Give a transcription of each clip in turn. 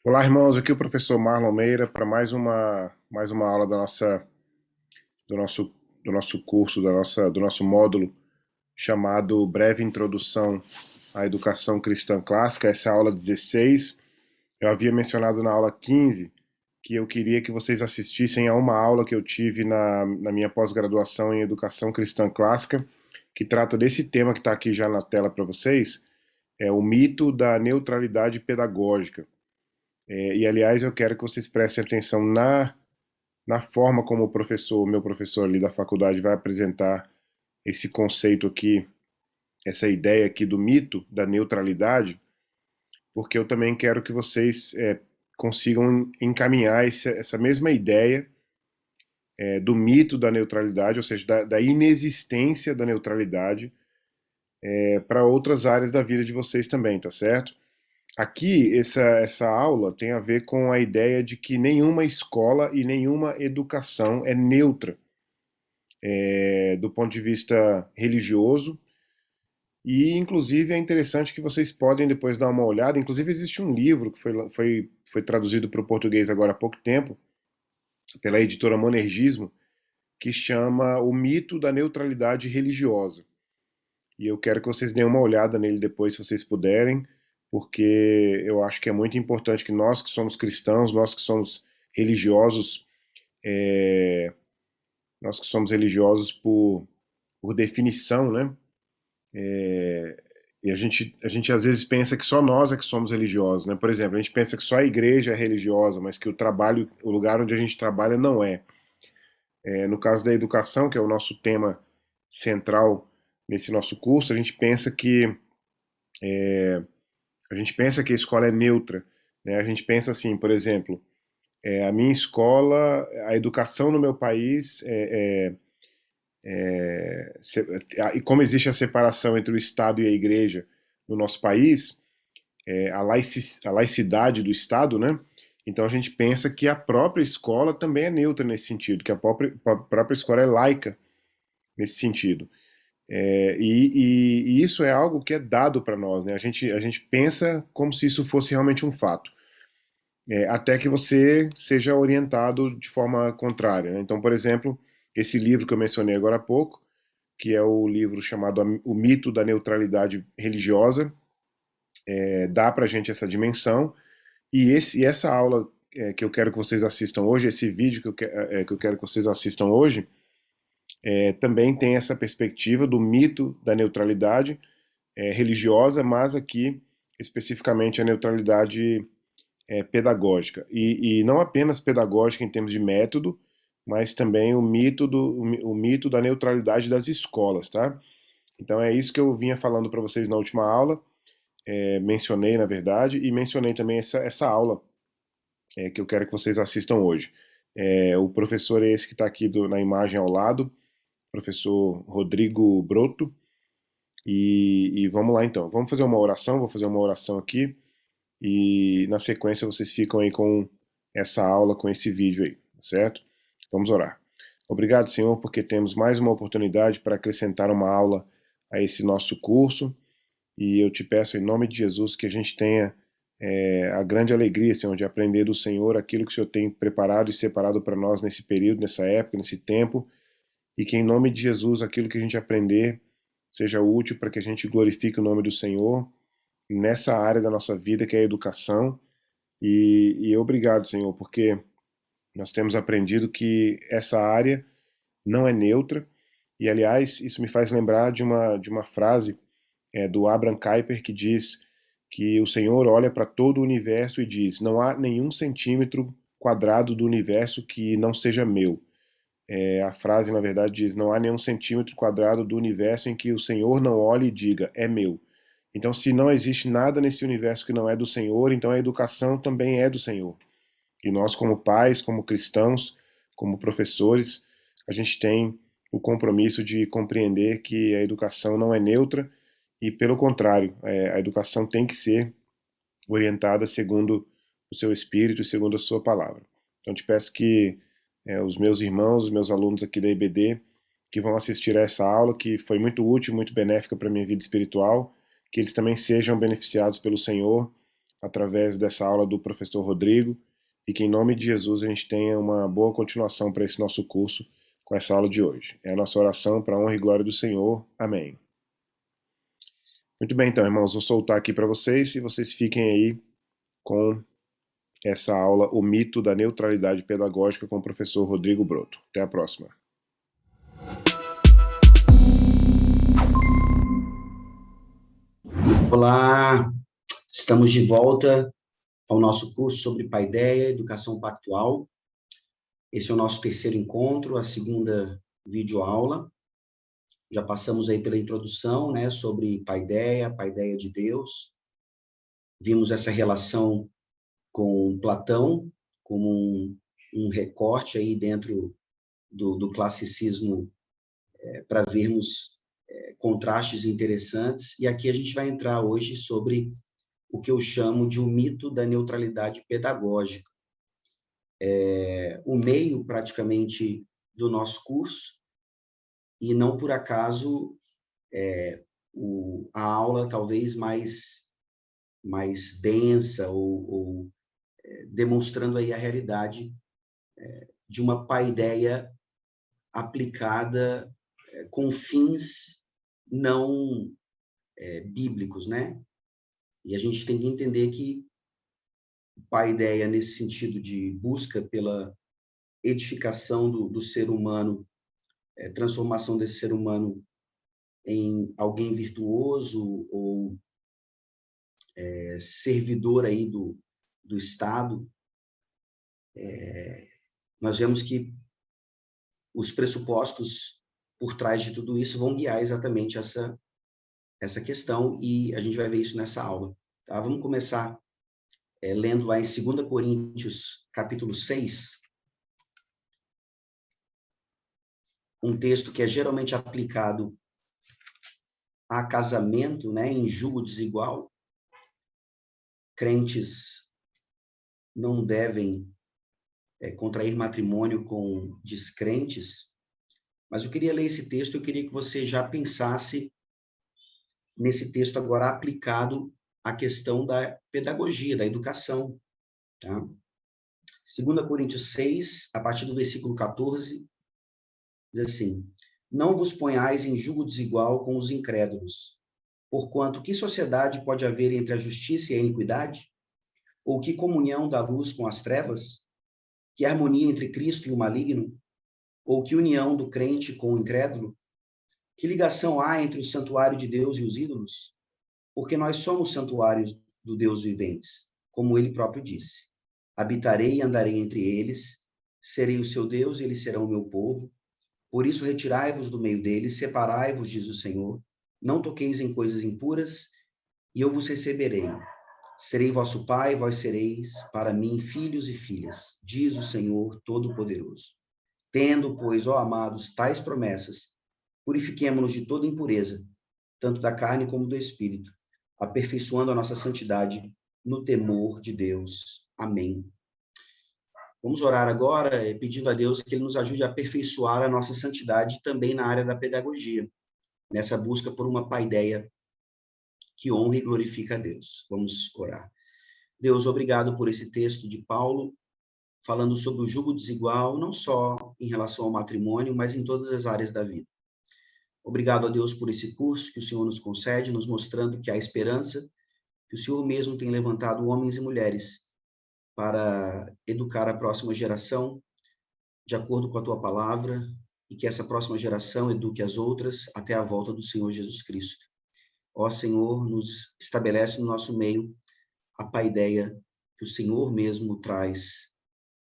Olá, irmãos. Aqui é o professor Marlon Meira para mais uma aula do nosso, do nosso curso, do nosso módulo chamado Breve Introdução à Educação Cristã Clássica. Essa é a aula 16. Eu havia mencionado na aula 15 que eu queria que vocês assistissem a uma aula que eu tive na minha pós-graduação em Educação Cristã Clássica, que trata desse tema que está aqui já na tela para vocês, é o mito da neutralidade pedagógica. E aliás, eu quero que vocês prestem atenção na forma como o meu professor ali da faculdade vai apresentar esse conceito aqui, essa ideia aqui do mito da neutralidade, porque eu também quero que vocês consigam encaminhar essa mesma ideia do mito da neutralidade, ou seja, da inexistência da neutralidade, para outras áreas da vida de vocês também, tá certo? Aqui, essa aula tem a ver com a ideia de que nenhuma escola e nenhuma educação é neutra, do ponto de vista religioso. E, inclusive, é interessante que vocês podem depois dar uma olhada. Inclusive, existe um livro que foi traduzido para o português agora há pouco tempo, pela editora Monergismo, que chama O Mito da Neutralidade Religiosa. E eu quero que vocês deem uma olhada nele depois, se vocês puderem, porque eu acho que é muito importante que nós que somos cristãos, nós que somos religiosos, é, nós que somos religiosos por definição, né? E a gente às vezes pensa que só nós é que somos religiosos, né? Por exemplo, a gente pensa que só a igreja é religiosa, mas que o trabalho, o lugar onde a gente trabalha não é. No caso da educação, que é o nosso tema central nesse nosso curso, a gente pensa que a escola é neutra, né? A gente pensa assim, por exemplo, a minha escola, a educação no meu país, e como existe a separação entre o Estado e a Igreja no nosso país, a laicidade do Estado, né? Então a gente pensa que a própria escola também é neutra nesse sentido, que a própria escola é laica nesse sentido. E isso é algo que é dado para nós, né? A gente pensa como se isso fosse realmente um fato, até que você seja orientado de forma contrária, né? Então, por exemplo, esse livro que eu mencionei agora há pouco, que é o livro chamado O Mito da Neutralidade Religiosa, dá para a gente essa dimensão, e essa aula que eu quero que vocês assistam hoje, esse vídeo que eu quero que vocês assistam hoje, também tem essa perspectiva do mito da neutralidade religiosa, mas aqui especificamente a neutralidade pedagógica. E não apenas pedagógica em termos de método, mas também o mito da neutralidade das escolas, tá? Então é isso que eu vinha falando para vocês na última aula, mencionei na verdade, e mencionei também essa aula que eu quero que vocês assistam hoje. O professor é esse que está aqui na imagem ao lado, professor Rodrigo Broto, e vamos lá então. Vamos fazer uma oração, vou fazer uma oração aqui, e na sequência vocês ficam aí com essa aula, com esse vídeo aí, tá certo? Vamos orar. Obrigado, Senhor, porque temos mais uma oportunidade para acrescentar uma aula a esse nosso curso, e eu te peço em nome de Jesus que a gente tenha a grande alegria, Senhor, de aprender do Senhor aquilo que o Senhor tem preparado e separado para nós nesse período, nessa época, nesse tempo, e que em nome de Jesus aquilo que a gente aprender seja útil para que a gente glorifique o nome do Senhor nessa área da nossa vida que é a educação. E obrigado, Senhor, porque nós temos aprendido que essa área não é neutra. E aliás, isso me faz lembrar de uma frase do Abraham Kuyper que diz que o Senhor olha para todo o universo e diz: não há nenhum centímetro quadrado do universo que não seja meu. A frase, na verdade, diz: não há nenhum centímetro quadrado do universo em que o Senhor não olhe e diga: é meu. Então, se não existe nada nesse universo que não é do Senhor, então a educação também é do Senhor. E nós, como pais, como cristãos, como professores, a gente tem o compromisso de compreender que a educação não é neutra e, pelo contrário, a educação tem que ser orientada segundo o seu espírito e segundo a sua palavra. Então, te peço que os meus irmãos, os meus alunos aqui da IBD, que vão assistir a essa aula, que foi muito útil, muito benéfica para a minha vida espiritual, que eles também sejam beneficiados pelo Senhor através dessa aula do professor Rodrigo, e que em nome de Jesus a gente tenha uma boa continuação para esse nosso curso com essa aula de hoje. É a nossa oração para a honra e glória do Senhor. Amém. Muito bem, então, irmãos, vou soltar aqui para vocês e vocês fiquem aí com essa aula, O Mito da Neutralidade Pedagógica, com o professor Rodrigo Broto. Até a próxima. Olá, estamos de volta ao nosso curso sobre Paideia, Educação Pactual. Esse é o nosso terceiro encontro, a segunda videoaula. Já passamos aí pela introdução, né, sobre Paideia, Paideia de Deus. Vimos essa relação com Platão como um recorte aí dentro do classicismo para vermos contrastes interessantes. E aqui a gente vai entrar hoje sobre o que eu chamo de o mito da neutralidade pedagógica. O meio, praticamente, do nosso curso, e não por acaso a aula talvez mais densa, ou demonstrando aí a realidade de uma paideia aplicada com fins não bíblicos, né? E a gente tem que entender que paideia, nesse sentido de busca pela edificação do ser humano, transformação desse ser humano em alguém virtuoso ou servidor aí do Estado, nós vemos que os pressupostos por trás de tudo isso vão guiar exatamente essa questão, e a gente vai ver isso nessa aula. Tá? Vamos começar lendo lá em 2 Coríntios, capítulo 6, um texto que é geralmente aplicado a casamento, né, em julgo desigual. Crentes não devem contrair matrimônio com descrentes, mas eu queria ler esse texto, eu queria que você já pensasse nesse texto agora aplicado à questão da pedagogia, da educação. Tá? 2 Coríntios 6, a partir do versículo 14, diz assim: não vos ponhais em julgo desigual com os incrédulos, porquanto que sociedade pode haver entre a justiça e a iniquidade? Ou que comunhão da luz com as trevas? Que harmonia entre Cristo e o maligno? Ou que união do crente com o incrédulo? Que ligação há entre o santuário de Deus e os ídolos? Porque nós somos santuários do Deus viventes, como ele próprio disse. Habitarei e andarei entre eles, serei o seu Deus e eles serão o meu povo. Por isso retirai-vos do meio deles, separai-vos, diz o Senhor. Não toqueis em coisas impuras, e eu vos receberei. Serei vosso pai, vós sereis para mim filhos e filhas, diz o Senhor Todo-Poderoso. Tendo, pois, ó amados, tais promessas, purifiquemo-nos de toda impureza, tanto da carne como do espírito, aperfeiçoando a nossa santidade no temor de Deus. Amém. Vamos orar agora, pedindo a Deus que Ele nos ajude a aperfeiçoar a nossa santidade também na área da pedagogia, nessa busca por uma paideia que honra e glorifica a Deus. Vamos orar. Deus, obrigado por esse texto de Paulo, falando sobre o jugo desigual, não só em relação ao matrimônio, mas em todas as áreas da vida. Obrigado a Deus por esse curso que o Senhor nos concede, nos mostrando que há esperança, que o Senhor mesmo tem levantado homens e mulheres para educar a próxima geração de acordo com a tua palavra, e que essa próxima geração eduque as outras até a volta do Senhor Jesus Cristo. Ó Senhor, nos estabelece no nosso meio a paideia que o Senhor mesmo traz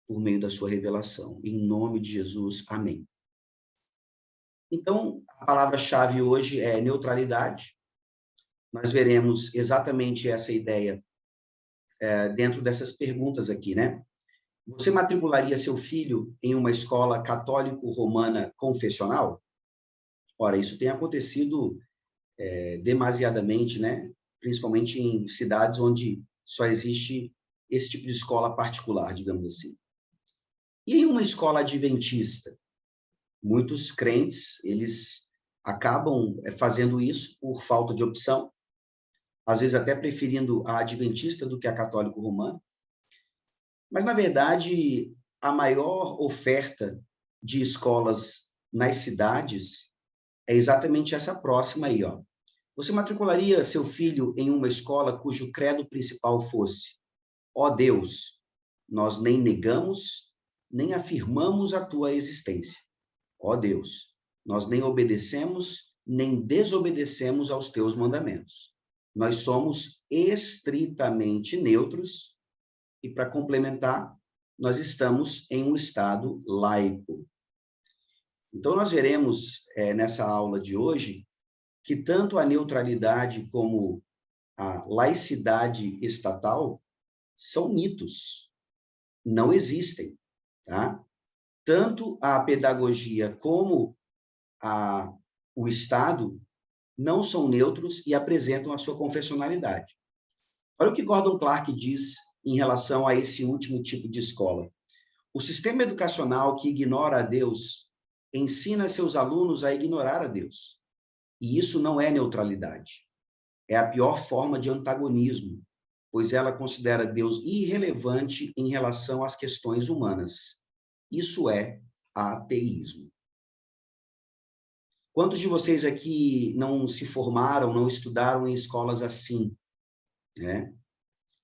por meio da sua revelação. Em nome de Jesus, amém. Então, a palavra-chave hoje é neutralidade. Nós veremos exatamente essa ideia dentro dessas perguntas aqui, né? Você matricularia seu filho em uma escola católico-romana confessional? Ora, isso tem acontecido demasiadamente, né? Principalmente em cidades onde só existe esse tipo de escola particular, digamos assim. E em uma escola adventista? Muitos crentes, eles acabam fazendo isso por falta de opção, às vezes até preferindo a adventista do que a católico romana. Mas, na verdade, a maior oferta de escolas nas cidades é exatamente essa próxima aí, ó. Você matricularia seu filho em uma escola cujo credo principal fosse: ó Deus, nós nem negamos, nem afirmamos a tua existência. Ó Deus, nós nem obedecemos, nem desobedecemos aos teus mandamentos. Nós somos estritamente neutros e, para complementar, nós estamos em um estado laico. Então, nós veremos nessa aula de hoje que tanto a neutralidade como a laicidade estatal são mitos, não existem, tá? Tanto a pedagogia como o Estado não são neutros e apresentam a sua confessionalidade. Olha o que Gordon Clark diz em relação a esse último tipo de escola. O sistema educacional que ignora a Deus ensina seus alunos a ignorar a Deus. E isso não é neutralidade. É a pior forma de antagonismo, pois ela considera Deus irrelevante em relação às questões humanas. Isso é ateísmo. Quantos de vocês aqui não se formaram, não estudaram em escolas assim, né?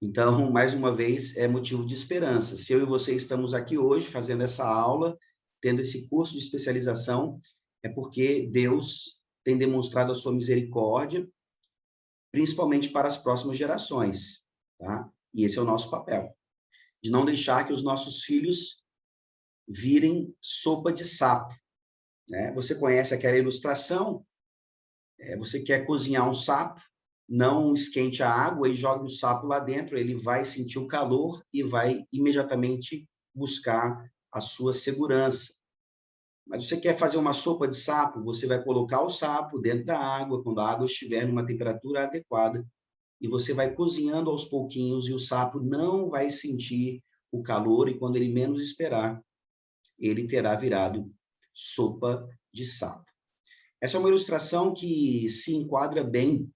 Então, mais uma vez, é motivo de esperança. Se eu e você estamos aqui hoje fazendo essa aula, tendo esse curso de especialização, é porque Deus tem demonstrado a sua misericórdia, principalmente para as próximas gerações, tá? E esse é o nosso papel, de não deixar que os nossos filhos virem sopa de sapo, né? Você conhece aquela ilustração? Você quer cozinhar um sapo, não esquente a água e jogue o sapo lá dentro, ele vai sentir o calor e vai imediatamente buscar a sua segurança. Mas você quer fazer uma sopa de sapo, você vai colocar o sapo dentro da água, quando a água estiver numa temperatura adequada, e você vai cozinhando aos pouquinhos, e o sapo não vai sentir o calor, e quando ele menos esperar, ele terá virado sopa de sapo. Essa é uma ilustração que se enquadra bem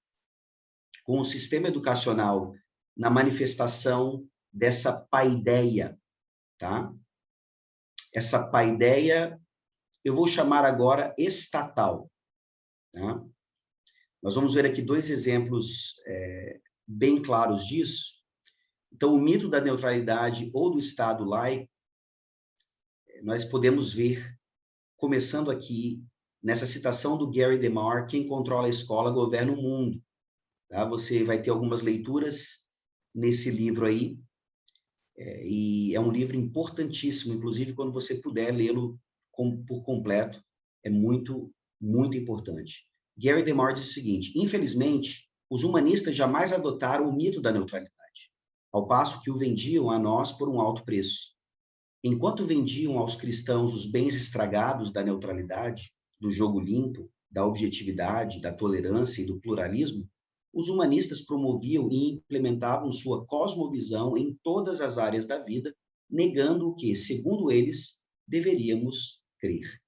com o sistema educacional na manifestação dessa paideia, tá? Essa paideia, eu vou chamar agora estatal, tá? Nós vamos ver aqui dois exemplos bem claros disso. Então, o mito da neutralidade ou do Estado laico, nós podemos ver, começando aqui, nessa citação do Gary DeMar, quem controla a escola governa o mundo. Tá? Você vai ter algumas leituras nesse livro aí, e é um livro importantíssimo, inclusive quando você puder lê-lo por completo, é muito, muito importante. Gary DeMar diz o seguinte: infelizmente, os humanistas jamais adotaram o mito da neutralidade, ao passo que o vendiam a nós por um alto preço. Enquanto vendiam aos cristãos os bens estragados da neutralidade, do jogo limpo, da objetividade, da tolerância e do pluralismo, os humanistas promoviam e implementavam sua cosmovisão em todas as áreas da vida, negando o que, segundo eles, deveríamos crer.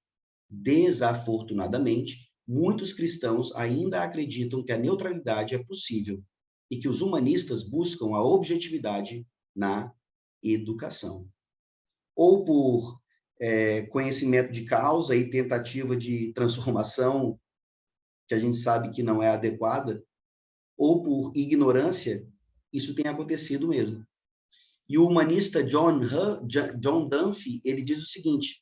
Desafortunadamente, muitos cristãos ainda acreditam que a neutralidade é possível e que os humanistas buscam a objetividade na educação. Ou por conhecimento de causa e tentativa de transformação, que a gente sabe que não é adequada, ou por ignorância, isso tem acontecido mesmo. E o humanista John Dunphy, ele diz o seguinte: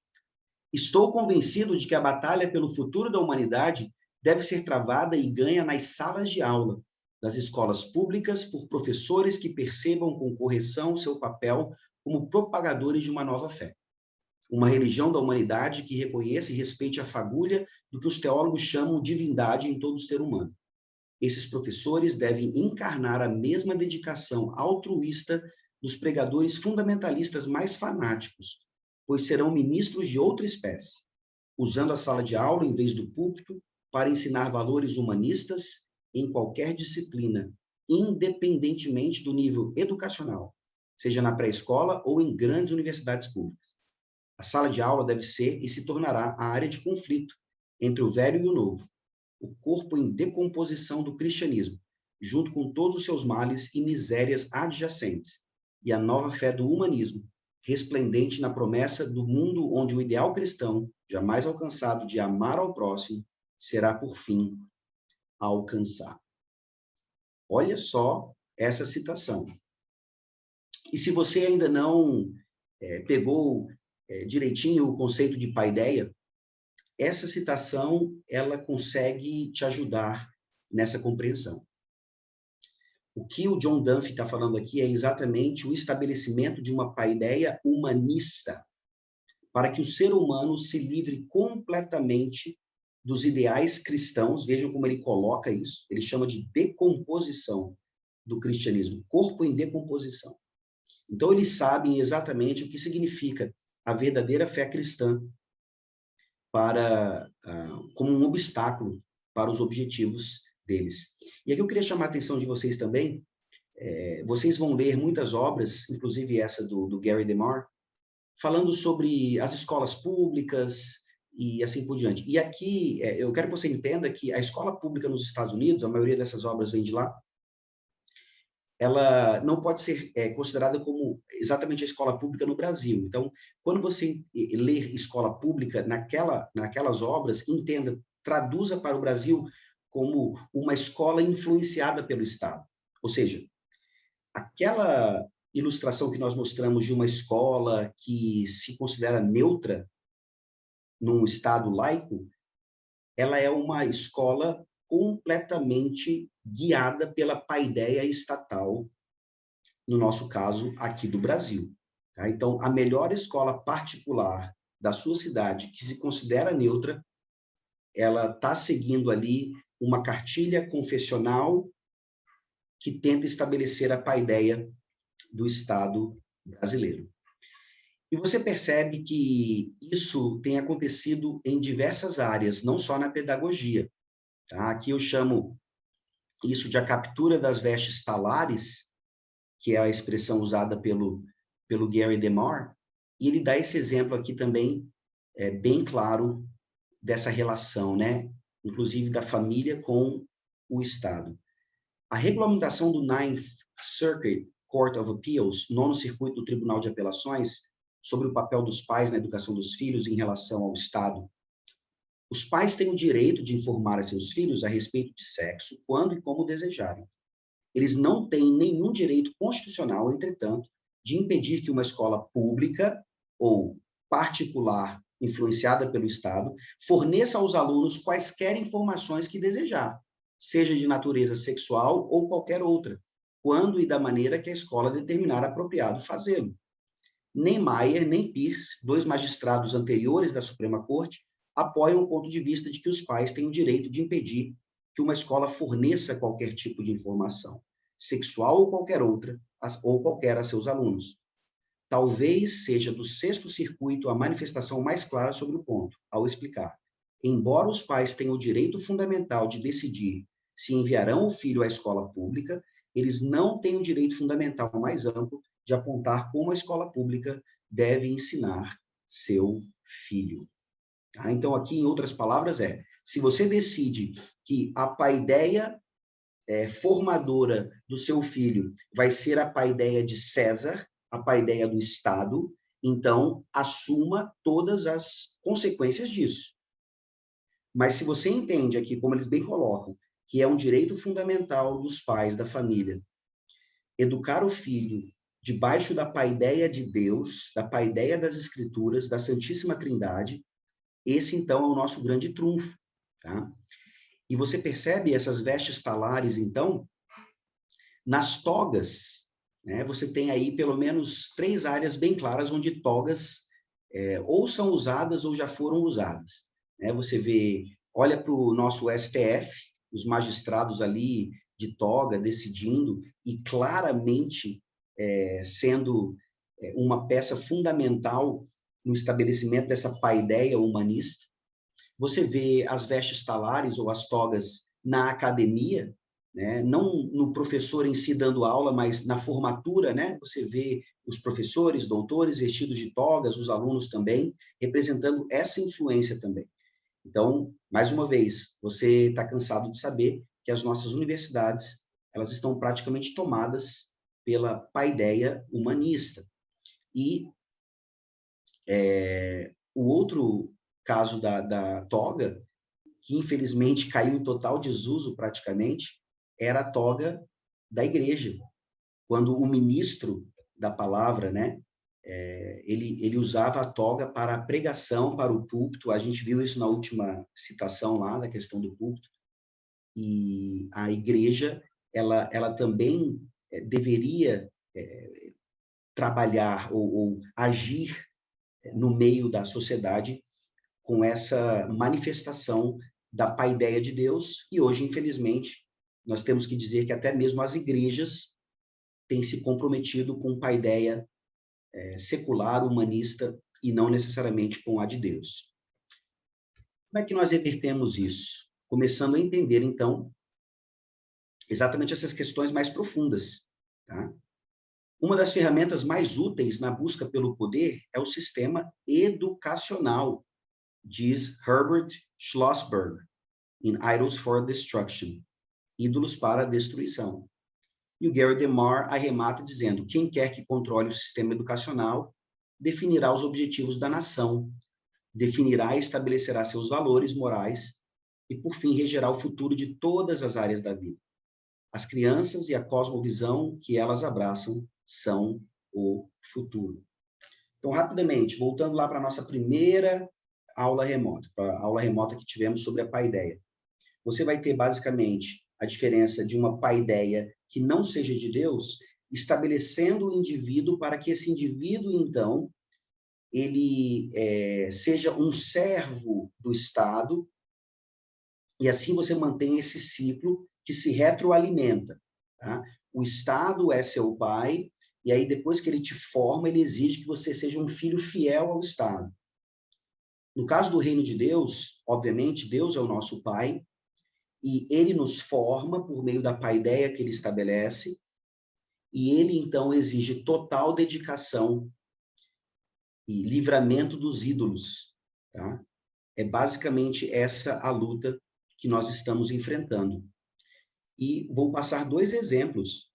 estou convencido de que a batalha pelo futuro da humanidade deve ser travada e ganha nas salas de aula das escolas públicas por professores que percebam com correção seu papel como propagadores de uma nova fé. Uma religião da humanidade que reconheça e respeite a fagulha do que os teólogos chamam divindade em todo ser humano. Esses professores devem encarnar a mesma dedicação altruísta dos pregadores fundamentalistas mais fanáticos, pois serão ministros de outra espécie, usando a sala de aula em vez do púlpito para ensinar valores humanistas em qualquer disciplina, independentemente do nível educacional, seja na pré-escola ou em grandes universidades públicas. A sala de aula deve ser e se tornará a área de conflito entre o velho e o novo, o corpo em decomposição do cristianismo, junto com todos os seus males e misérias adjacentes, e a nova fé do humanismo, resplendente na promessa do mundo onde o ideal cristão, jamais alcançado de amar ao próximo, será por fim alcançado. Olha só essa citação. E se você ainda não pegou direitinho o conceito de paideia, essa citação ela consegue te ajudar nessa compreensão. O que o John Duffy está falando aqui é exatamente o estabelecimento de uma paideia humanista, para que o ser humano se livre completamente dos ideais cristãos. Vejam como ele coloca isso, ele chama de decomposição do cristianismo, corpo em decomposição. Então, eles sabem exatamente o que significa a verdadeira fé cristã como um obstáculo para os objetivos deles. E aqui eu queria chamar a atenção de vocês também. Vocês vão ler muitas obras, inclusive essa do Gary DeMar, falando sobre as escolas públicas e assim por diante. E aqui, eu quero que você entenda que a escola pública nos Estados Unidos, a maioria dessas obras vem de lá, ela não pode ser considerada como exatamente a escola pública no Brasil. Então, quando você ler escola pública naquelas obras, entenda, traduza para o Brasil como uma escola influenciada pelo Estado. Ou seja, aquela ilustração que nós mostramos de uma escola que se considera neutra num Estado laico, ela é uma escola completamente guiada pela paideia estatal, no nosso caso, aqui do Brasil. Tá? Então, a melhor escola particular da sua cidade, que se considera neutra, ela está seguindo ali uma cartilha confessional que tenta estabelecer a paideia do Estado brasileiro. E você percebe que isso tem acontecido em diversas áreas, não só na pedagogia. Tá? Aqui eu chamo isso de a captura das vestes talares, que é a expressão usada pelo Gary DeMar, e ele dá esse exemplo aqui também, bem claro, dessa relação, né? Inclusive da família com o Estado. A regulamentação do Ninth Circuit Court of Appeals, nono circuito do Tribunal de Apelações, sobre o papel dos pais na educação dos filhos em relação ao Estado. Os pais têm o direito de informar a seus filhos a respeito de sexo, quando e como desejarem. Eles não têm nenhum direito constitucional, entretanto, de impedir que uma escola pública ou particular, influenciada pelo Estado, forneça aos alunos quaisquer informações que desejar, seja de natureza sexual ou qualquer outra, quando e da maneira que a escola determinar apropriado fazê-lo. Nem Mayer, nem Pierce, dois magistrados anteriores da Suprema Corte, apoiam o ponto de vista de que os pais têm o direito de impedir que uma escola forneça qualquer tipo de informação, sexual ou qualquer outra, ou qualquer a seus alunos. Talvez seja do sexto circuito a manifestação mais clara sobre o ponto, ao explicar. Embora os pais tenham o direito fundamental de decidir se enviarão o filho à escola pública, eles não têm o direito fundamental mais amplo de apontar como a escola pública deve ensinar seu filho. Tá? Então, aqui, em outras palavras, se você decide que a paideia formadora do seu filho vai ser a paideia de César, a paideia do Estado, então assuma todas as consequências disso. Mas se você entende aqui, como eles bem colocam, que é um direito fundamental dos pais, da família, educar o filho debaixo da paideia de Deus, da paideia das Escrituras, da Santíssima Trindade, esse, então, é o nosso grande trunfo. Tá? E você percebe essas vestes talares, então, nas togas, né? Você tem aí pelo menos 3 áreas bem claras onde togas ou são usadas ou já foram usadas. Né? Você vê, olha para o nosso STF, os magistrados ali de toga decidindo e claramente sendo uma peça fundamental no estabelecimento dessa paideia humanista. Você vê as vestes talares ou as togas na academia, né? Não no professor em si dando aula, mas na formatura, né? Você vê os professores, doutores vestidos de togas, os alunos também, representando essa influência também. Então, mais uma vez, você está cansado de saber que as nossas universidades, elas estão praticamente tomadas pela paideia humanista. E o outro caso da toga, que infelizmente caiu em total desuso praticamente, era a toga da igreja. Quando o ministro da palavra, né, ele usava a toga para a pregação, para o púlpito. A gente viu isso na última citação lá, da questão do púlpito. E a igreja, ela também deveria trabalhar ou agir no meio da sociedade com essa manifestação da paideia de Deus. E hoje, infelizmente, nós temos que dizer que até mesmo as igrejas têm se comprometido com paideia secular, humanista, e não necessariamente com a de Deus. Como é que nós revertemos isso? Começando a entender, então, exatamente essas questões mais profundas. Tá? Uma das ferramentas mais úteis na busca pelo poder é o sistema educacional, diz Herbert Schlossberg, em Idols for Destruction, Ídolos para a Destruição. E o Gary DeMar arremata dizendo: quem quer que controle o sistema educacional definirá os objetivos da nação, definirá e estabelecerá seus valores morais e, por fim, regerá o futuro de todas as áreas da vida. As crianças e a cosmovisão que elas abraçam são o futuro. Então, rapidamente, voltando lá para a nossa primeira aula remota, para a aula remota que tivemos sobre a paideia. Você vai ter, basicamente, a diferença de uma paideia que não seja de Deus, estabelecendo o indivíduo para que esse indivíduo, então, ele seja um servo do Estado, e assim você mantém esse ciclo que se retroalimenta. Tá? O Estado é seu pai, e aí depois que ele te forma, ele exige que você seja um filho fiel ao Estado. No caso do reino de Deus, obviamente, Deus é o nosso pai, e ele nos forma por meio da paideia que ele estabelece, e ele, então, exige total dedicação e livramento dos ídolos. Tá? É basicamente essa a luta que nós estamos enfrentando. E vou passar 2 exemplos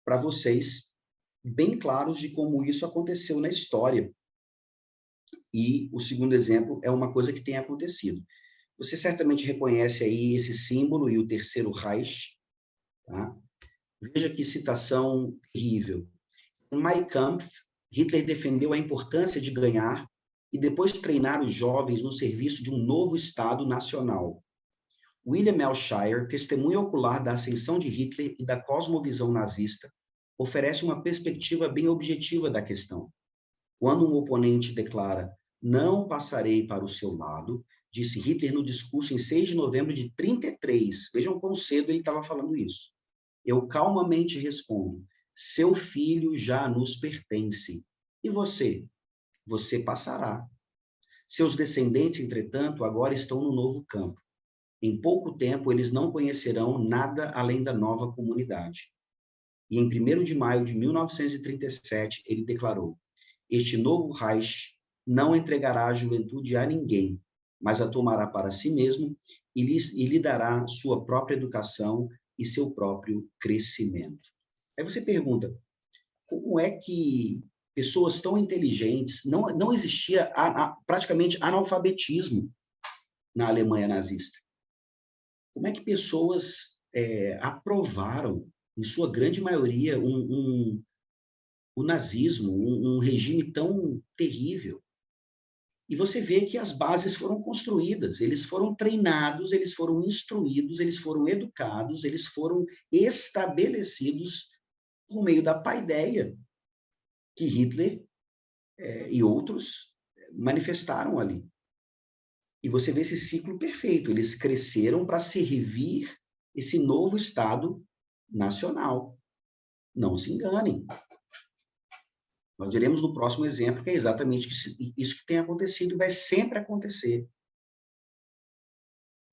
para vocês, bem claros de como isso aconteceu na história. E o segundo exemplo é uma coisa que tem acontecido. Você certamente reconhece aí esse símbolo e o terceiro Reich. Tá? Veja que citação terrível. Em Mein Kampf, Hitler defendeu a importância de ganhar e depois treinar os jovens no serviço de um novo Estado nacional. William L. Shirer, testemunha ocular da ascensão de Hitler e da cosmovisão nazista, oferece uma perspectiva bem objetiva da questão. Quando um oponente declara: "Não passarei para o seu lado", disse Hitler no discurso em 6 de novembro de 1933. Vejam quão cedo ele estava falando isso. Eu calmamente respondo: "Seu filho já nos pertence. E você? Você passará. Seus descendentes, entretanto, agora estão no novo campo. Em pouco tempo, eles não conhecerão nada além da nova comunidade." E em 1º de maio de 1937, ele declarou: "Este novo Reich não entregará a juventude a ninguém, mas a tomará para si mesmo e lhe dará sua própria educação e seu próprio crescimento." Aí você pergunta, como é que pessoas tão inteligentes, não existia praticamente analfabetismo na Alemanha nazista. Como é que pessoas aprovaram, em sua grande maioria, o nazismo, um regime tão terrível? E você vê que as bases foram construídas, eles foram treinados, eles foram instruídos, eles foram educados, eles foram estabelecidos por meio da paideia que Hitler e outros manifestaram ali. E você vê esse ciclo perfeito, eles cresceram para servir esse novo Estado nacional. Não se enganem. Nós diremos no próximo exemplo que é exatamente isso que tem acontecido e vai sempre acontecer.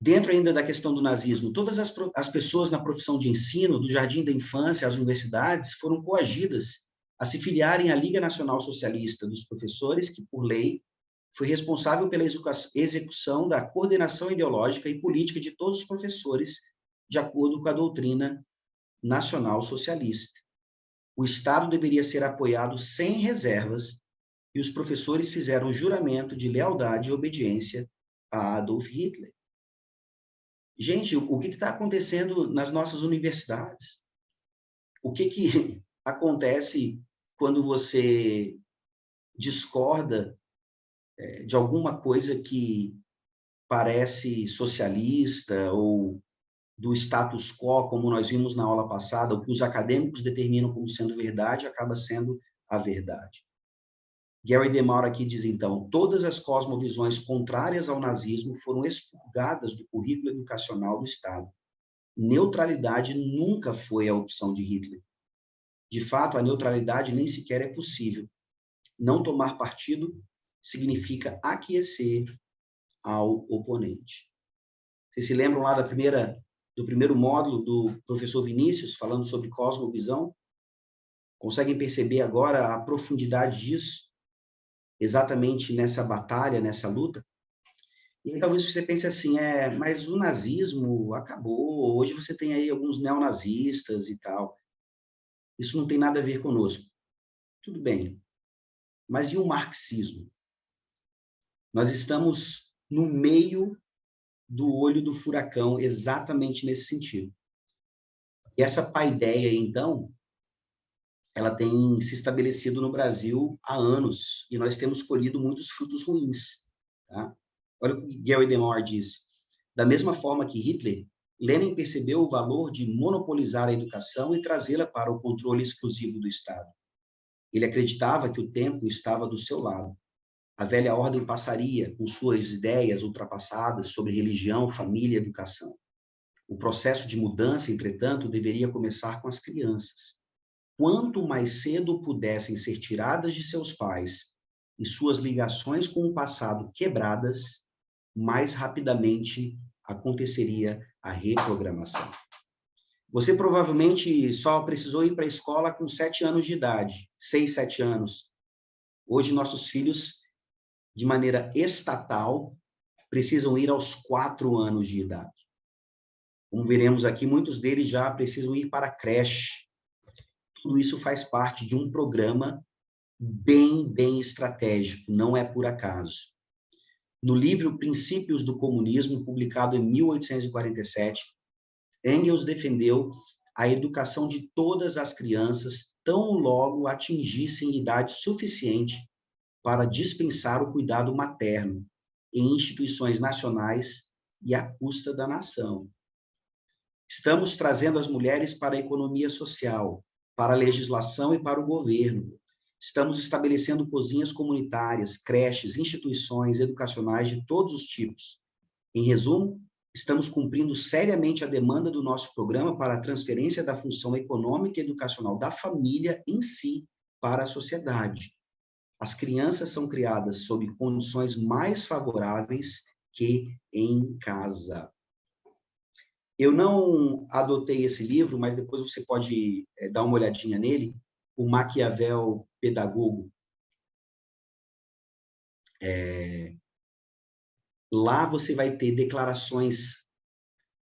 Dentro ainda da questão do nazismo, todas as pessoas na profissão de ensino, do jardim da infância às universidades, foram coagidas a se filiarem à Liga Nacional Socialista dos Professores, que, por lei, foi responsável pela execução da coordenação ideológica e política de todos os professores, de acordo com a doutrina nacional socialista. O Estado deveria ser apoiado sem reservas e os professores fizeram juramento de lealdade e obediência a Adolf Hitler. Gente, o que está acontecendo nas nossas universidades? O que acontece quando você discorda de alguma coisa que parece socialista ou do status quo, como nós vimos na aula passada, o que os acadêmicos determinam como sendo verdade, acaba sendo a verdade. Gary DeMar aqui diz, então, todas as cosmovisões contrárias ao nazismo foram expurgadas do currículo educacional do Estado. Neutralidade nunca foi a opção de Hitler. De fato, a neutralidade nem sequer é possível. Não tomar partido significa aquecer ao oponente. Vocês se lembram lá do primeiro módulo do professor Vinícius, falando sobre cosmovisão? Conseguem perceber agora a profundidade disso? Exatamente nessa batalha, nessa luta? E talvez você pense assim, mas o nazismo acabou, hoje você tem aí alguns neonazistas e tal. Isso não tem nada a ver conosco. Tudo bem. Mas e o marxismo? Nós estamos no meio do olho do furacão, exatamente nesse sentido. E essa paideia, então, ela tem se estabelecido no Brasil há anos, e nós temos colhido muitos frutos ruins. Tá? Olha o que Gary DeMar diz. Da mesma forma que Hitler, Lenin percebeu o valor de monopolizar a educação e trazê-la para o controle exclusivo do Estado. Ele acreditava que o tempo estava do seu lado. A velha ordem passaria com suas ideias ultrapassadas sobre religião, família e educação. O processo de mudança, entretanto, deveria começar com as crianças. Quanto mais cedo pudessem ser tiradas de seus pais e suas ligações com o passado quebradas, mais rapidamente aconteceria a reprogramação. Você provavelmente só precisou ir para a escola com 7 anos de idade, 6, 7 anos. Hoje, nossos filhos, de maneira estatal, precisam ir aos 4 anos de idade. Como veremos aqui, muitos deles já precisam ir para a creche. Tudo isso faz parte de um programa bem estratégico, não é por acaso. No livro Princípios do Comunismo, publicado em 1847, Engels defendeu a educação de todas as crianças tão logo atingissem idade suficiente para dispensar o cuidado materno em instituições nacionais e à custa da nação. Estamos trazendo as mulheres para a economia social, para a legislação e para o governo. Estamos estabelecendo cozinhas comunitárias, creches, instituições educacionais de todos os tipos. Em resumo, estamos cumprindo seriamente a demanda do nosso programa para a transferência da função econômica e educacional da família em si para a sociedade. As crianças são criadas sob condições mais favoráveis que em casa. Eu não adotei esse livro, mas depois você pode dar uma olhadinha nele, o Maquiavel Pedagogo. Lá você vai ter declarações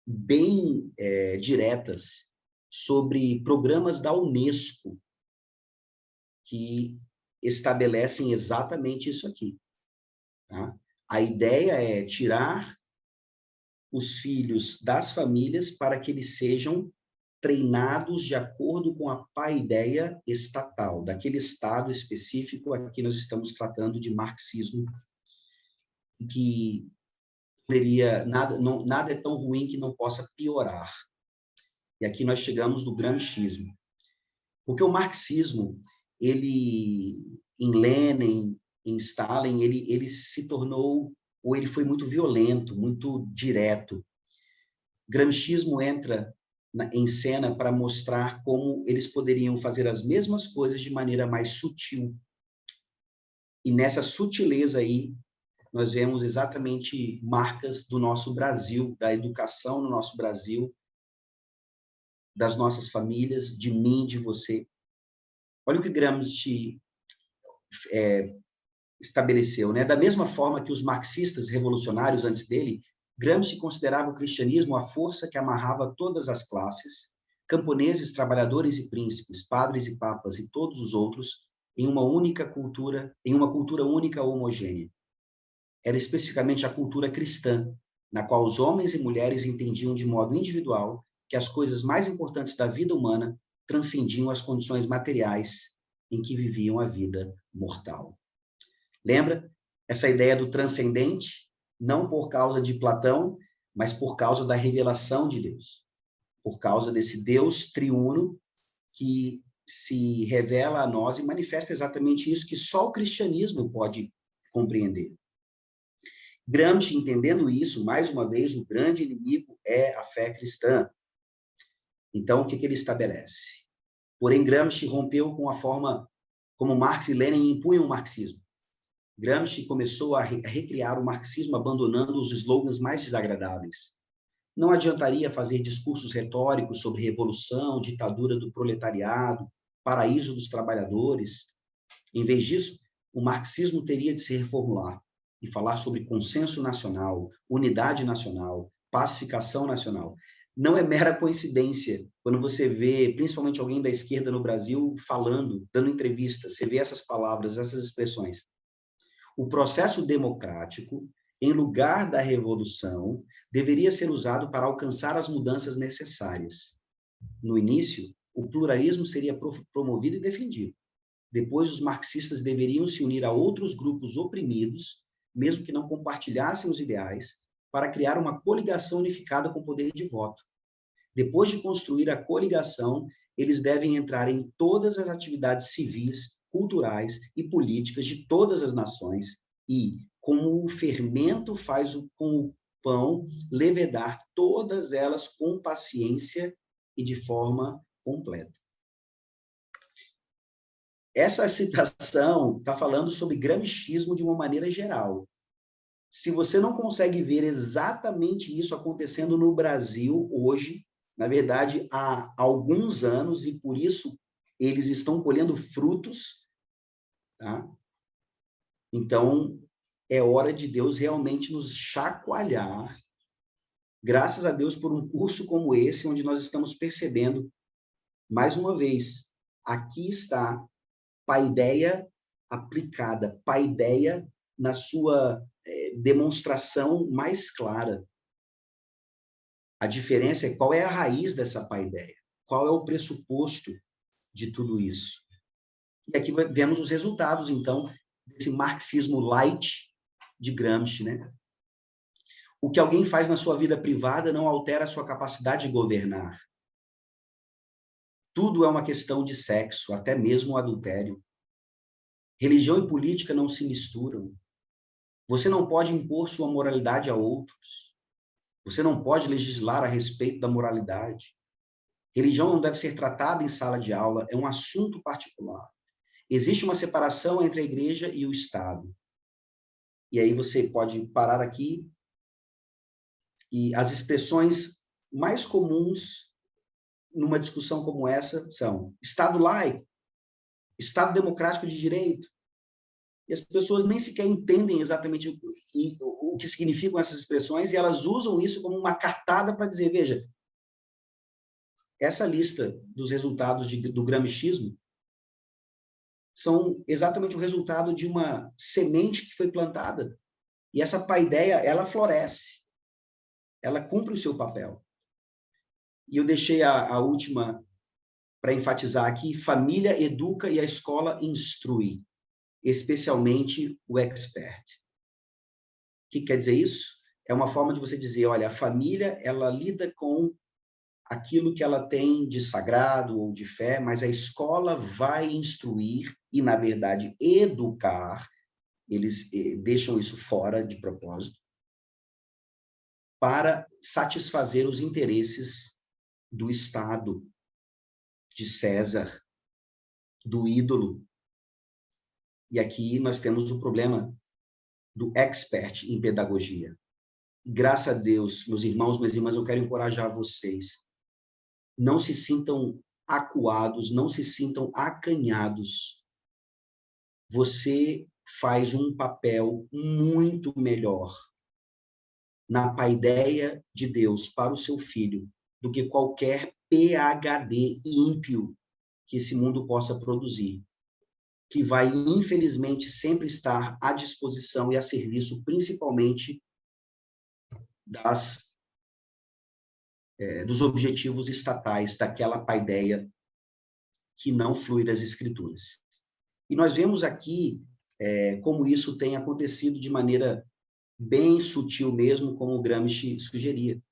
bem diretas sobre programas da Unesco que estabelecem exatamente isso aqui. Tá? A ideia é tirar os filhos das famílias para que eles sejam treinados de acordo com a paideia estatal, daquele Estado específico. Aqui nós estamos tratando de marxismo, que poderia, nada é tão ruim que não possa piorar. E aqui nós chegamos no gramscismo. Porque o marxismo, ele, em Lenin, em Stalin, ele se tornou, ou ele foi muito violento, muito direto. Gramscismo entra em cena para mostrar como eles poderiam fazer as mesmas coisas de maneira mais sutil. E nessa sutileza aí, nós vemos exatamente marcas do nosso Brasil, da educação no nosso Brasil, das nossas famílias, de mim, de você. Olha o que Gramsci estabeleceu, né? Da mesma forma que os marxistas revolucionários antes dele, Gramsci considerava o cristianismo a força que amarrava todas as classes, camponeses, trabalhadores e príncipes, padres e papas e todos os outros, em uma única cultura, em uma cultura única homogênea. Era especificamente a cultura cristã, na qual os homens e mulheres entendiam de modo individual que as coisas mais importantes da vida humana transcendiam as condições materiais em que viviam a vida mortal. Lembra essa ideia do transcendente? Não por causa de Platão, mas por causa da revelação de Deus. Por causa desse Deus triuno que se revela a nós e manifesta exatamente isso que só o cristianismo pode compreender. Gramsci, entendendo isso, mais uma vez, o grande inimigo é a fé cristã. Então, o que ele estabelece? Porém, Gramsci rompeu com a forma como Marx e Lenin impunham o marxismo. Gramsci começou a recriar o marxismo abandonando os slogans mais desagradáveis. Não adiantaria fazer discursos retóricos sobre revolução, ditadura do proletariado, paraíso dos trabalhadores. Em vez disso, o marxismo teria de se reformular e falar sobre consenso nacional, unidade nacional, pacificação nacional. Não é mera coincidência quando você vê, principalmente alguém da esquerda no Brasil, falando, dando entrevistas, você vê essas palavras, essas expressões. O processo democrático, em lugar da revolução, deveria ser usado para alcançar as mudanças necessárias. No início, o pluralismo seria promovido e defendido. Depois, os marxistas deveriam se unir a outros grupos oprimidos, mesmo que não compartilhassem os ideais, para criar uma coligação unificada com poder de voto. Depois de construir a coligação, eles devem entrar em todas as atividades civis, culturais e políticas de todas as nações e, como o fermento faz com o pão, levedar todas elas com paciência e de forma completa. Essa citação está falando sobre gramscismo de uma maneira geral. Se você não consegue ver exatamente isso acontecendo no Brasil hoje, na verdade, há alguns anos, e por isso eles estão colhendo frutos, tá? Então, é hora de Deus realmente nos chacoalhar, graças a Deus por um curso como esse, onde nós estamos percebendo, mais uma vez, aqui está paideia aplicada, paideia na sua demonstração mais clara. A diferença é qual é a raiz dessa paideia, qual é o pressuposto de tudo isso. E aqui vemos os resultados, então, desse marxismo light de Gramsci, né? O que alguém faz na sua vida privada não altera a sua capacidade de governar. Tudo é uma questão de sexo, até mesmo o adultério. Religião e política não se misturam. Você não pode impor sua moralidade a outros. Você não pode legislar a respeito da moralidade. Religião não deve ser tratada em sala de aula, é um assunto particular. Existe uma separação entre a igreja e o Estado. E aí você pode parar aqui e as expressões mais comuns numa discussão como essa são Estado laico, Estado democrático de direito. E as pessoas nem sequer entendem exatamente o que significam essas expressões e elas usam isso como uma cartada para dizer, veja, essa lista dos resultados do gramscismo são exatamente o resultado de uma semente que foi plantada. E essa paideia, ela floresce. Ela cumpre o seu papel. E eu deixei a última para enfatizar aqui, família educa e a escola instrui, especialmente o expert. O que quer dizer isso? É uma forma de você dizer, olha, a família, ela lida com aquilo que ela tem de sagrado ou de fé, mas a escola vai instruir e, na verdade, educar, eles deixam isso fora de propósito, para satisfazer os interesses do Estado, de César, do ídolo. E aqui nós temos o problema do expert em pedagogia. Graças a Deus, meus irmãos, minhas irmãs, eu quero encorajar vocês. Não se sintam acuados, não se sintam acanhados. Você faz um papel muito melhor na paideia de Deus para o seu filho do que qualquer PhD ímpio que esse mundo possa produzir, que vai, infelizmente, sempre estar à disposição e a serviço, principalmente, dos objetivos estatais, daquela paideia que não flui das Escrituras. E nós vemos aqui como isso tem acontecido de maneira bem sutil mesmo, como o Gramsci sugeria.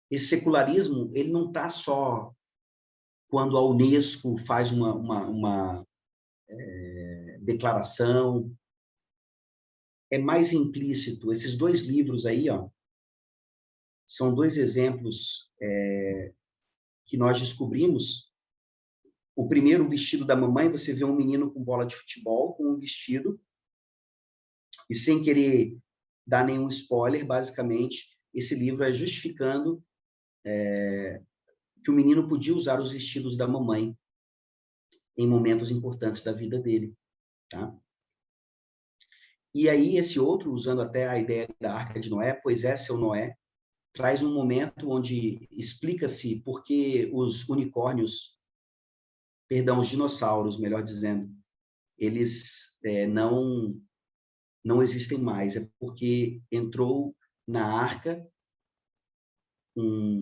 Esse secularismo, ele não está só quando a Unesco faz uma declaração, é mais implícito. Esses dois livros aí, ó, são dois exemplos que nós descobrimos. O primeiro, o vestido da mamãe, você vê um menino com bola de futebol, com um vestido, e sem querer dar nenhum spoiler, basicamente, esse livro é justificando que o menino podia usar os vestidos da mamãe em momentos importantes da vida dele, tá? E aí, esse outro, usando até a ideia da Arca de Noé, pois é, seu Noé, traz um momento onde explica-se por que os unicórnios, perdão, os dinossauros, melhor dizendo, eles não existem mais. É porque entrou na Arca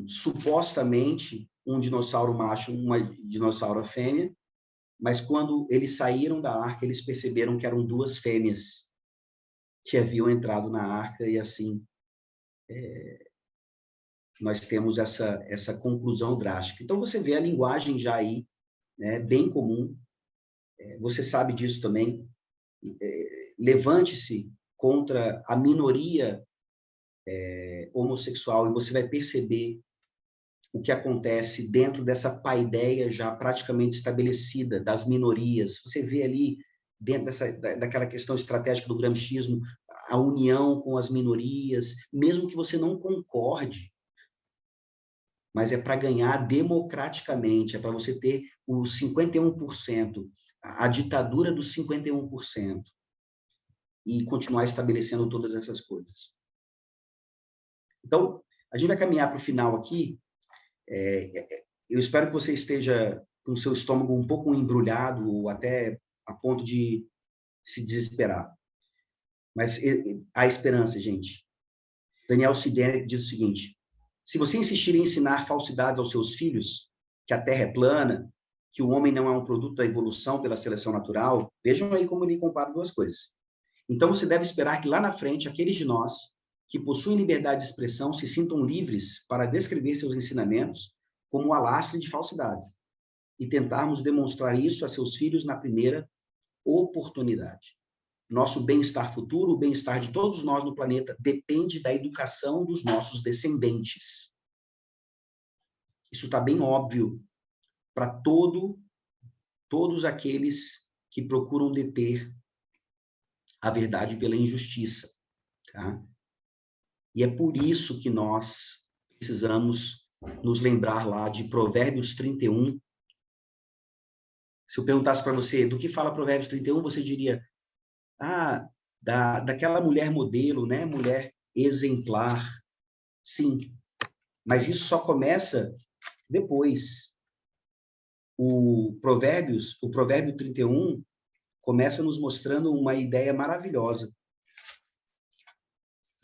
supostamente um dinossauro macho, uma dinossauro fêmea, mas quando eles saíram da Arca, eles perceberam que eram duas fêmeas que haviam entrado na Arca, e assim nós temos essa conclusão drástica. Então, você vê a linguagem já aí, né, bem comum, você sabe disso também, levante-se contra a minoria homossexual, e você vai perceber o que acontece dentro dessa paideia já praticamente estabelecida das minorias. Você vê ali, dentro daquela questão estratégica do gramscismo, a união com as minorias, mesmo que você não concorde, mas é para ganhar democraticamente, é para você ter os 51%, a ditadura dos 51%, e continuar estabelecendo todas essas coisas. Então, a gente vai caminhar para o final aqui. Eu espero que você esteja com o seu estômago um pouco embrulhado, ou até a ponto de se desesperar. Mas há esperança, gente. Daniel Siderek diz o seguinte: se você insistir em ensinar falsidades aos seus filhos, que a Terra é plana, que o homem não é um produto da evolução pela seleção natural, vejam aí como ele compara duas coisas. Então você deve esperar que lá na frente, aqueles de nós que possuem liberdade de expressão se sintam livres para descrever seus ensinamentos como um alastre de falsidades, e tentarmos demonstrar isso a seus filhos na primeira oportunidade. Nosso bem-estar futuro, o bem-estar de todos nós no planeta, depende da educação dos nossos descendentes. Isso está bem óbvio para todos aqueles que procuram deter a verdade pela injustiça, tá? E é por isso que nós precisamos nos lembrar lá de Provérbios 31. Se eu perguntasse para você do que fala Provérbios 31, você diria: daquela mulher modelo, né? Mulher exemplar. Sim, mas isso só começa depois. O Provérbio 31, começa nos mostrando uma ideia maravilhosa.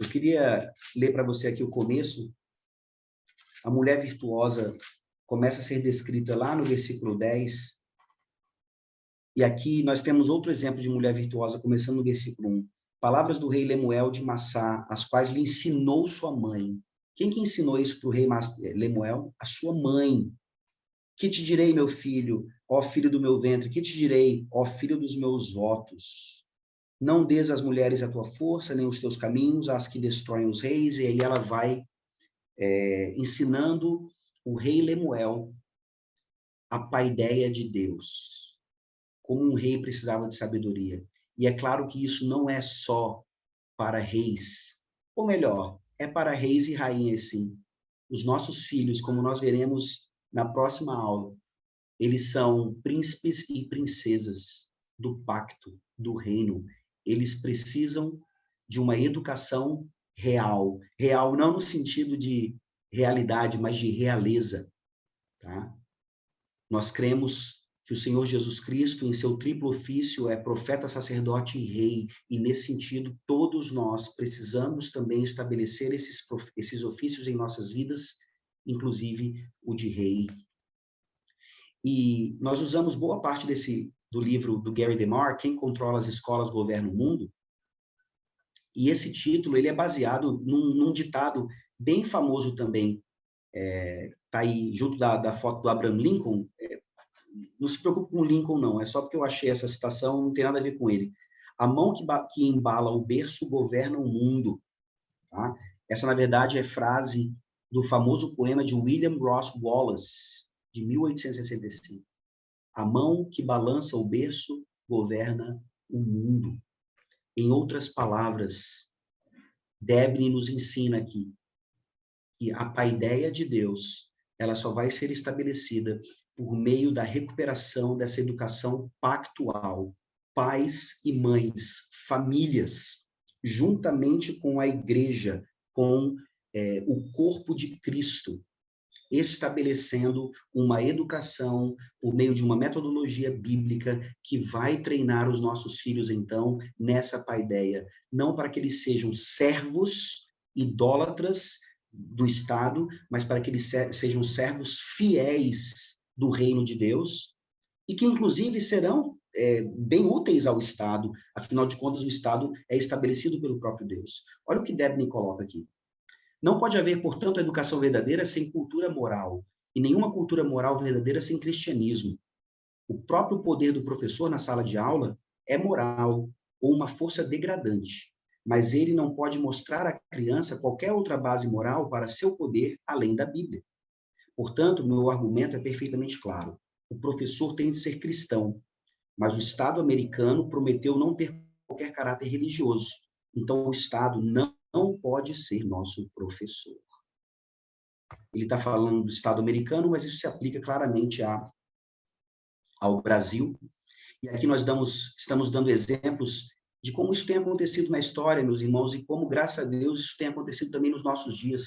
Eu queria ler para você aqui o começo. A mulher virtuosa começa a ser descrita lá no versículo 10. E aqui nós temos outro exemplo de mulher virtuosa, começando no versículo 1. Palavras do rei Lemuel de Massá, as quais lhe ensinou sua mãe. Quem que ensinou isso para o rei Lemuel? A sua mãe. Que te direi, meu filho, ó filho do meu ventre? Que te direi, ó filho dos meus votos? Não dês às mulheres a tua força, nem os teus caminhos, às que destroem os reis. E aí ela vai ensinando o rei Lemuel a paideia de Deus, como um rei precisava de sabedoria. E é claro que isso não é só para reis, ou melhor, é para reis e rainhas, sim. Os nossos filhos, como nós veremos na próxima aula, eles são príncipes e princesas do pacto, do reino. Eles precisam de uma educação real. Real não no sentido de realidade, mas de realeza, tá? Nós cremos que o Senhor Jesus Cristo, em seu triplo ofício, é profeta, sacerdote e rei, e nesse sentido, todos nós precisamos também estabelecer esses ofícios em nossas vidas, inclusive o de rei. E nós usamos boa parte do livro do Gary DeMar, Quem Controla as Escolas Governa o Mundo, e esse título ele é baseado num ditado bem famoso também, tá aí junto da foto do Abraham Lincoln. Não se preocupe com o Lincoln, não, é só porque eu achei essa citação, não tem nada a ver com ele. A mão que embala o berço governa o mundo. Tá? Essa, na verdade, é frase do famoso poema de William Ross Wallace, de 1865. A mão que balança o berço governa o mundo. Em outras palavras, Debney nos ensina aqui que a paideia de Deus, ela só vai ser estabelecida por meio da recuperação dessa educação pactual. Pais e mães, famílias, juntamente com a igreja, com o corpo de Cristo, estabelecendo uma educação por meio de uma metodologia bíblica que vai treinar os nossos filhos, então, nessa paideia. Não para que eles sejam servos idólatras do Estado, mas para que eles sejam servos fiéis do reino de Deus e que, inclusive, serão bem úteis ao Estado. Afinal de contas, o Estado é estabelecido pelo próprio Deus. Olha o que Debney coloca aqui. Não pode haver, portanto, educação verdadeira sem cultura moral, e nenhuma cultura moral verdadeira sem cristianismo. O próprio poder do professor na sala de aula é moral ou uma força degradante, mas ele não pode mostrar à criança qualquer outra base moral para seu poder além da Bíblia. Portanto, meu argumento é perfeitamente claro. O professor tem de ser cristão, mas o Estado americano prometeu não ter qualquer caráter religioso. Então, o Estado não pode ser nosso professor. Ele está falando do Estado americano, mas isso se aplica claramente ao Brasil. E aqui nós estamos dando exemplos de como isso tem acontecido na história, meus irmãos, e como, graças a Deus, isso tem acontecido também nos nossos dias.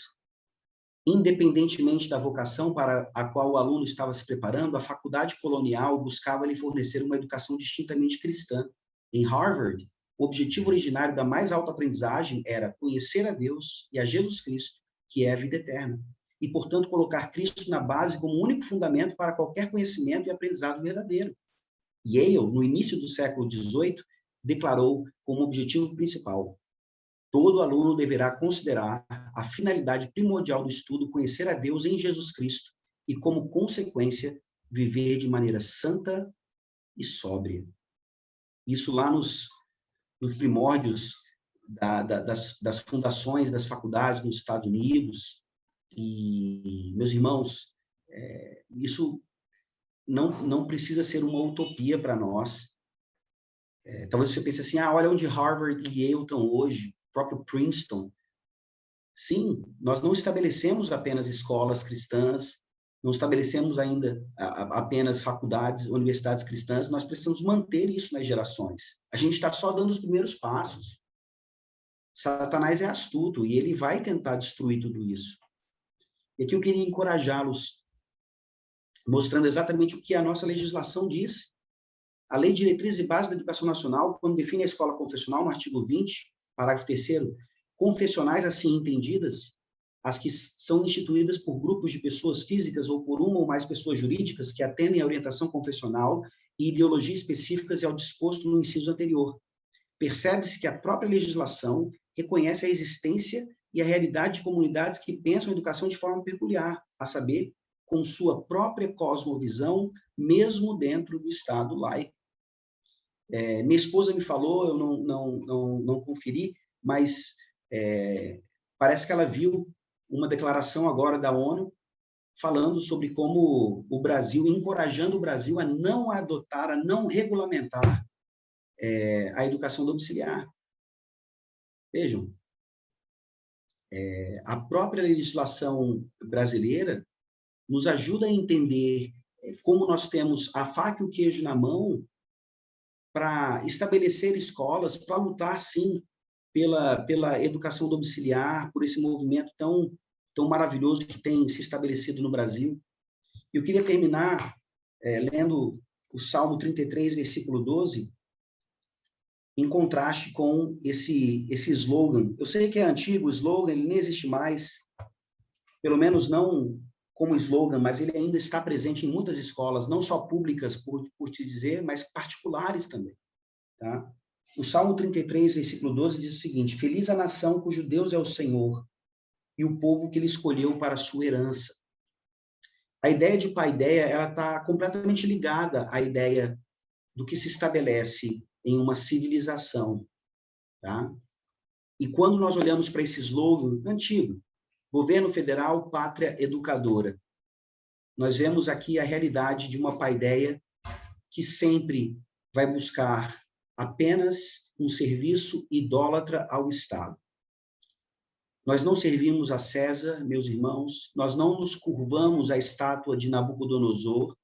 Independentemente da vocação para a qual o aluno estava se preparando, a faculdade colonial buscava lhe fornecer uma educação distintamente cristã. Em Harvard, o objetivo originário da mais alta aprendizagem era conhecer a Deus e a Jesus Cristo, que é a vida eterna, e, portanto, colocar Cristo na base como único fundamento para qualquer conhecimento e aprendizado verdadeiro. Yale, no início do século XVIII, declarou como objetivo principal: todo aluno deverá considerar a finalidade primordial do estudo conhecer a Deus em Jesus Cristo e, como consequência, viver de maneira santa e sóbria. Isso lá nos primórdios das fundações das faculdades nos Estados Unidos. E, meus irmãos, isso não precisa ser uma utopia para nós. Talvez você pense assim, olha onde Harvard e Yale estão hoje, próprio Princeton. Sim, nós não estabelecemos apenas escolas cristãs, não estabelecemos ainda apenas faculdades, universidades cristãs, nós precisamos manter isso nas gerações. A gente está só dando os primeiros passos. Satanás é astuto e ele vai tentar destruir tudo isso. E aqui eu queria encorajá-los, mostrando exatamente o que a nossa legislação diz. A Lei de Diretrizes e Bases da Educação Nacional, quando define a escola confessional, no artigo 20, parágrafo 3º, confessionais assim entendidas, as que são instituídas por grupos de pessoas físicas ou por uma ou mais pessoas jurídicas que atendem à orientação confessional e ideologia específicas e ao disposto no inciso anterior. Percebe-se que a própria legislação reconhece a existência e a realidade de comunidades que pensam a educação de forma peculiar, a saber, com sua própria cosmovisão, mesmo dentro do Estado laico. Minha esposa me falou, eu não conferi, mas parece que ela viu uma declaração agora da ONU falando sobre como o Brasil, encorajando o Brasil a não adotar, a não regulamentar a educação domiciliar. Vejam, a própria legislação brasileira nos ajuda a entender como nós temos a faca e o queijo na mão para estabelecer escolas, para lutar, sim, pela educação domiciliar, por esse movimento tão tão maravilhoso que tem se estabelecido no Brasil. Eu queria terminar lendo o Salmo 33, versículo 12, em contraste com esse slogan. Eu sei que é antigo o slogan, ele nem existe mais, pelo menos não como slogan, mas ele ainda está presente em muitas escolas, não só públicas, por te dizer, mas particulares também. Tá? O Salmo 33, versículo 12, diz o seguinte: Feliz a nação cujo Deus é o Senhor, e o povo que ele escolheu para a sua herança. A ideia de paideia, ela está completamente ligada à ideia do que se estabelece em uma civilização. Tá? E quando nós olhamos para esse slogan antigo, Governo Federal, Pátria Educadora, nós vemos aqui a realidade de uma paideia que sempre vai buscar apenas um serviço idólatra ao Estado. Nós não servimos a César, meus irmãos, nós não nos curvamos à estátua de Nabucodonosor,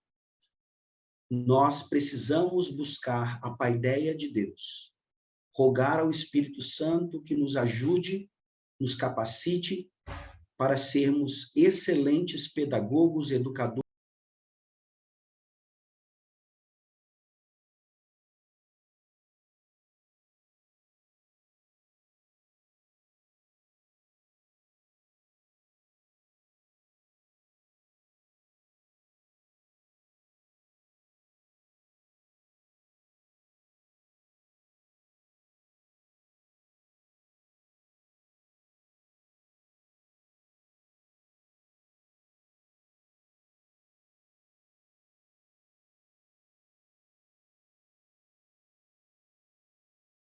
nós precisamos buscar a paideia de Deus, rogar ao Espírito Santo que nos ajude, nos capacite para sermos excelentes pedagogos, educadores,